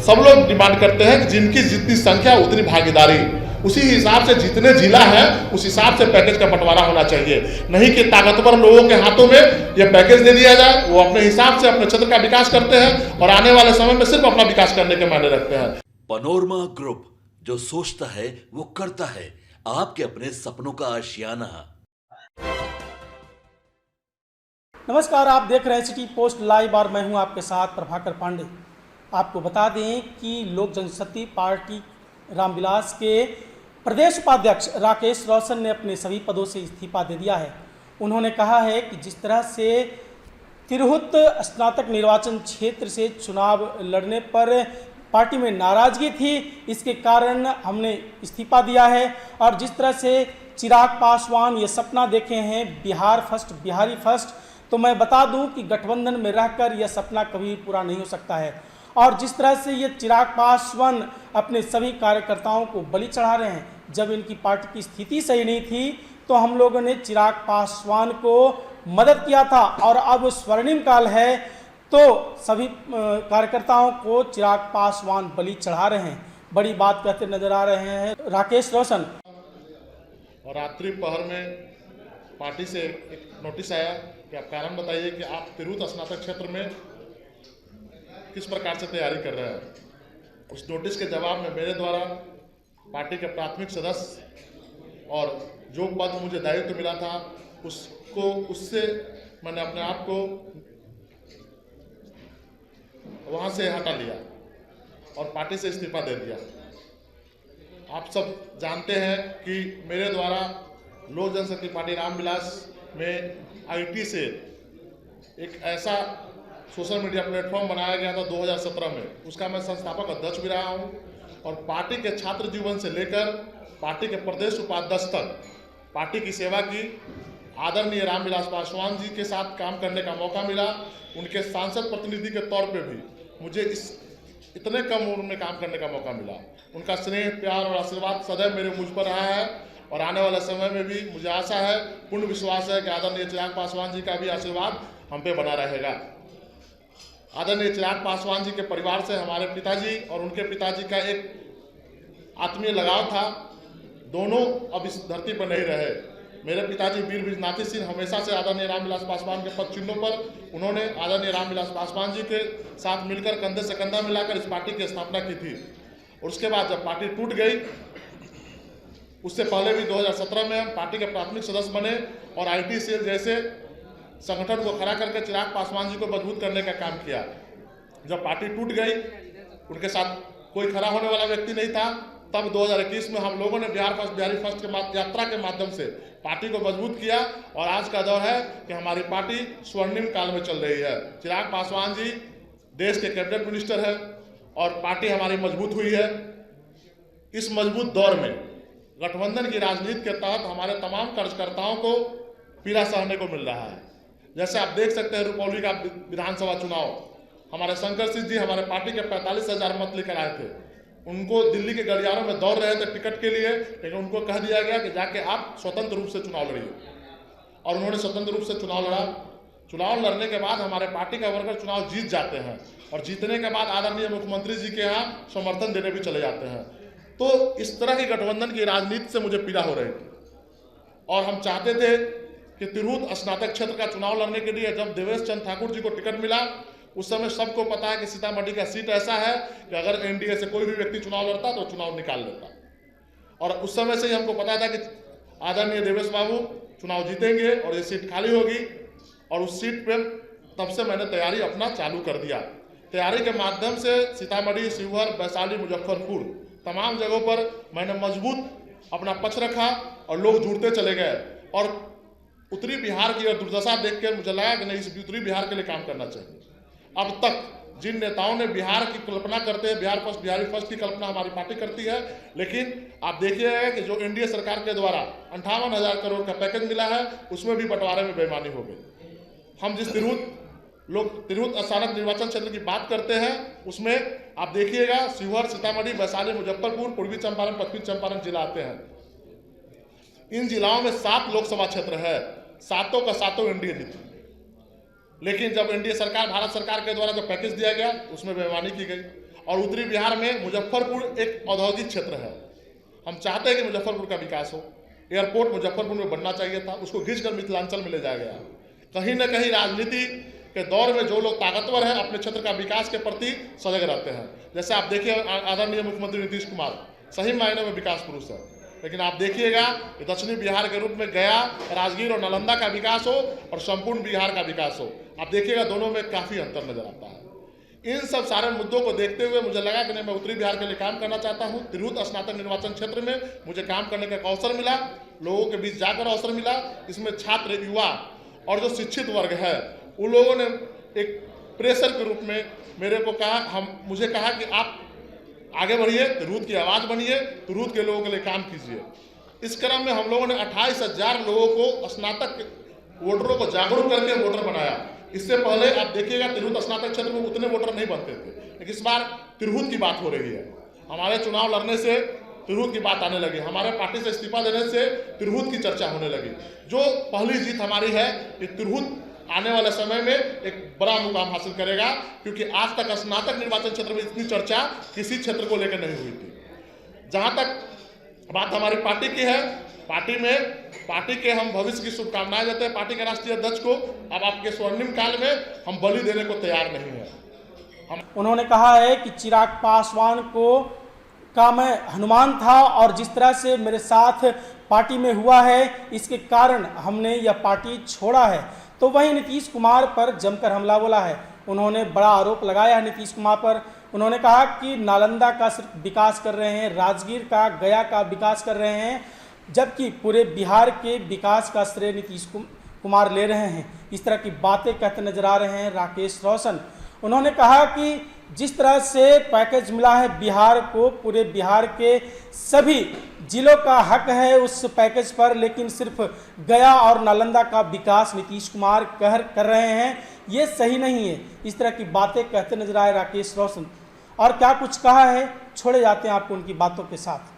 सब लोग डिमांड करते हैं कि जिनकी जितनी संख्या उतनी भागीदारी, उसी हिसाब से जितने जिला है उस हिसाब से पैकेज का बंटवारा होना चाहिए, नहीं कि ताकतवर लोगों के हाथों में यह पैकेज दे दिया जाए, वो अपने हिसाब से अपने क्षेत्र का विकास करते हैं और आने वाले समय में सिर्फ अपना विकास करने के मायने रखते हैं। पनोरमा ग्रुप, जो सोचता है वो करता है, आपके अपने सपनों का आशियाना। नमस्कार, आप देख रहे हैं सिटी पोस्ट लाइव और मैं हूं आपके साथ प्रभाकर पांडे। आपको बता दें कि लोक जनशक्ति पार्टी रामविलास के प्रदेश उपाध्यक्ष राकेश रोशन ने अपने सभी पदों से इस्तीफा दे दिया है। उन्होंने कहा है कि जिस तरह से तिरहुत स्नातक निर्वाचन क्षेत्र से चुनाव लड़ने पर पार्टी में नाराजगी थी, इसके कारण हमने इस्तीफा दिया है। और जिस तरह से चिराग पासवान ये सपना देखे हैं बिहार फर्स्ट, बिहारी फर्स्ट, तो मैं बता दूं कि गठबंधन में रहकर यह सपना कभी पूरा नहीं हो सकता है। और जिस तरह से ये चिराग पासवान अपने सभी कार्यकर्ताओं को बलि चढ़ा रहे हैं, जब इनकी पार्टी की स्थिति सही नहीं थी तो हम लोगों ने चिराग पासवान को मदद किया था और अब स्वर्णिम काल है तो सभी कार्यकर्ताओं को चिराग पासवान बलि चढ़ा रहे हैं। बड़ी बात कहते नजर आ रहे हैं राकेश रोशन। और रात्रि पहर में पार्टी से एक नोटिस आया कि आप कारण बताइए कि आप तिरहुत स्नातक क्षेत्र में किस प्रकार से तैयारी कर रहे हैं। उस नोटिस के जवाब में मेरे द्वारा पार्टी के प्राथमिक सदस्य और जो पद मुझे दायित्व मिला था उससे मैंने अपने आप को वहाँ से हटा लिया और पार्टी से इस्तीफा दे दिया। आप सब जानते हैं कि मेरे द्वारा लोक जनशक्ति पार्टी रामविलास में आईटी से एक ऐसा सोशल मीडिया प्लेटफॉर्म बनाया गया था 2017 में, उसका मैं संस्थापक अध्यक्ष भी रहा हूं और पार्टी के छात्र जीवन से लेकर पार्टी के प्रदेश उपाध्यक्ष तक पार्टी की सेवा की। आदरणीय रामविलास पासवान जी के साथ काम करने का मौका मिला। उनके सांसद प्रतिनिधि के तौर पे भी मुझे इतने कम उम्र में काम करने का मौका मिला। उनका स्नेह, प्यार और आशीर्वाद सदैव मेरे मुझ पर रहा है और आने वाले समय में भी मुझे आशा है, पूर्ण विश्वास है कि आदरणीय चिराग पासवान जी का भी आशीर्वाद हम पे बना रहेगा। आदरणीय चिराग पासवान जी के परिवार से हमारे पिताजी और उनके पिताजी का एक आत्मीय लगाव था। दोनों अब इस धरती पर नहीं रहे। मेरे पिताजी वीर विजनाथी सिंह हमेशा से आदरणीय रामविलास पासवान के पद चिन्हों पर उन्होंने आदरणीय रामविलास पासवान जी के साथ मिलकर कंधे से कंधा मिलाकर इस पार्टी की स्थापना की थी। और उसके बाद जब पार्टी टूट गई, उससे पहले भी 2017 में हम पार्टी के प्राथमिक सदस्य बने और आईटी सेल जैसे संगठन को खड़ा करके चिराग पासवान जी को मजबूत करने का काम किया। जब पार्टी टूट गई, उनके साथ कोई खड़ा होने वाला व्यक्ति नहीं था, तब 2021 में हम लोगों ने बिहार फर्स्ट, बिहारी फर्स्ट के यात्रा के माध्यम से पार्टी को मजबूत किया और आज का दौर है कि हमारी पार्टी स्वर्णिम काल में चल रही है। चिराग पासवान जी देश के कैबिनेट मिनिस्टर है और पार्टी हमारी मजबूत हुई है। इस मजबूत दौर में गठबंधन की राजनीति के तहत हमारे तमाम कार्यकर्ताओं को पीड़ा सहने को मिल रहा है। जैसे आप देख सकते हैं, रुपौली का विधानसभा चुनाव, हमारे शंकर सिंह जी हमारे पार्टी के 45,000 मत लेकर आए थे। उनको दिल्ली के गलियारों में दौड़ रहे थे टिकट के लिए, लेकिन उनको कह दिया गया कि जाके आप स्वतंत्र रूप से चुनाव लड़िए और उन्होंने स्वतंत्र रूप से चुनाव लड़ा। चुनाव लड़ने के बाद हमारे पार्टी का वर्कर चुनाव जीत जाते हैं और जीतने के बाद आदरणीय मुख्यमंत्री जी के यहाँ समर्थन देने भी चले जाते हैं। तो इस तरह की गठबंधन की राजनीति से मुझे पीड़ा हो रही थी और हम चाहते थे कि तिरहुत स्नातक क्षेत्र का चुनाव लड़ने के लिए जब देवेश चंद्र ठाकुर जी को टिकट मिला, उस समय सबको पता है कि सीतामढ़ी का सीट ऐसा है कि अगर एनडीए से कोई भी व्यक्ति चुनाव लड़ता तो चुनाव निकाल लेता। और उस समय से ही हमको पता था कि आदरणीय देवेश बाबू चुनाव जीतेंगे और ये सीट खाली होगी और उस सीट पर तब से मैंने तैयारी अपना चालू कर दिया। तैयारी के माध्यम से सीतामढ़ी, शिवहर, वैशाली, मुजफ्फरपुर तमाम जगहों पर मैंने मजबूत अपना पक्ष रखा और लोग जुड़ते चले गए। और उत्तरी बिहार की दुर्दशा देखकर मुझे लगा कि नहीं, इस उत्तरी बिहार के लिए काम करना चाहिए। अब तक जिन नेताओं ने बिहार की कल्पना करते हैं, बिहार फर्स्ट, बिहारी फर्स्ट की कल्पना हमारी पार्टी करती है, लेकिन आप देखिएगा कि जो एनडीए सरकार के द्वारा 58,000 करोड़ का पैकेज मिला है, उसमें भी बंटवारे में बेईमानी हो गई। हम जिस तिरहुत स्नातक निर्वाचन क्षेत्र की बात करते हैं, उसमें आप देखिएगा शिवहर, सीतामढ़ी, वैशाली, मुजफ्फरपुर, पूर्वी चंपारण, पश्चिमी चंपारण जिला आते हैं। इन जिलाओं में 7 लोकसभा क्षेत्र है, सातों का सातों एनडीए जीती। लेकिन जब एनडीए सरकार, भारत सरकार के द्वारा जो पैकेज दिया गया, उसमें बेईमानी की गई। और उत्तरी बिहार में मुजफ्फरपुर एक औद्योगिक क्षेत्र है। हम चाहते हैं कि मुजफ्फरपुर का विकास हो। एयरपोर्ट मुजफ्फरपुर में बनना चाहिए था, उसको खींचकर मिथिलांचल में ले जाया गया। कहीं न कहीं राजनीति के दौर में जो लोग ताकतवर हैं अपने क्षेत्र का विकास के प्रति सजग रहते हैं। जैसे आप देखिए आदरणीय मुख्यमंत्री नीतीश कुमार सही मायने में विकास पुरुष है, लेकिन आप देखिएगा कि दक्षिणी बिहार के रूप में गया, राजगीर और नालंदा का विकास हो और संपूर्ण बिहार का विकास हो, आप देखिएगा दोनों में काफ़ी अंतर नजर आता है। इन सब सारे मुद्दों को देखते हुए मुझे लगा कि नहीं, मैं उत्तरी बिहार के लिए काम करना चाहता हूँ। तिरहुत स्नातक निर्वाचन क्षेत्र में मुझे काम करने का अवसर मिला, लोगों के बीच जाकर अवसर मिला। इसमें छात्र, युवा और जो शिक्षित वर्ग है उन लोगों ने एक प्रेशर के रूप में मेरे को कहा, मुझे कहा कि आप आगे बढ़िए, तिरहुत की आवाज़ बनिए, तिरहुत के लोगों के लिए काम कीजिए। इस क्रम में हम लोगों ने 28,000 लोगों को, स्नातक वोटरों को जागरूक करके वोटर बनाया। इससे पहले आप देखिएगा तिरहुत स्नातक क्षेत्र में उतने वोटर नहीं बनते थे, लेकिन इस बार तिरहुत की बात हो रही है। हमारे चुनाव लड़ने से तिरहुत की बात आने लगी, हमारे पार्टी से इस्तीफा देने से तिरहुत की चर्चा होने लगी। जो पहली जीत हमारी है कि तिरहुत आने वाले समय में एक बड़ा मुकाम हासिल करेगा, क्योंकि आज तक स्नातक निर्वाचन क्षेत्र में इतनी चर्चा किसी क्षेत्र को लेकर नहीं हुई थी। जहाँ तक बात हमारी पार्टी की है, पार्टी के हम भविष्य की शुभकामनाएं देते हैं पार्टी के राष्ट्रीय अध्यक्ष को। अब आपके स्वर्णिम काल में हम बलि देने को तैयार नहीं है। उन्होंने कहा है कि चिराग पासवान का मैं हनुमान था और जिस तरह से मेरे साथ पार्टी में हुआ है, इसके कारण हमने यह पार्टी छोड़ा है। तो वहीं नीतीश कुमार पर जमकर हमला बोला है। उन्होंने बड़ा आरोप लगाया है नीतीश कुमार पर। उन्होंने कहा कि नालंदा का सिर्फ विकास कर रहे हैं, राजगीर का, गया का विकास कर रहे हैं, जबकि पूरे बिहार के विकास का श्रेय नीतीश कुमार ले रहे हैं। इस तरह की बातें कहते नजर आ रहे हैं राकेश रोशन। उन्होंने कहा कि जिस तरह से पैकेज मिला है बिहार को, पूरे बिहार के सभी जिलों का हक है उस पैकेज पर, लेकिन सिर्फ गया और नालंदा का विकास नीतीश कुमार कर रहे हैं, ये सही नहीं है। इस तरह की बातें कहते नजर आए राकेश रोशन। और क्या कुछ कहा है, छोड़े जाते हैं आपको उनकी बातों के साथ।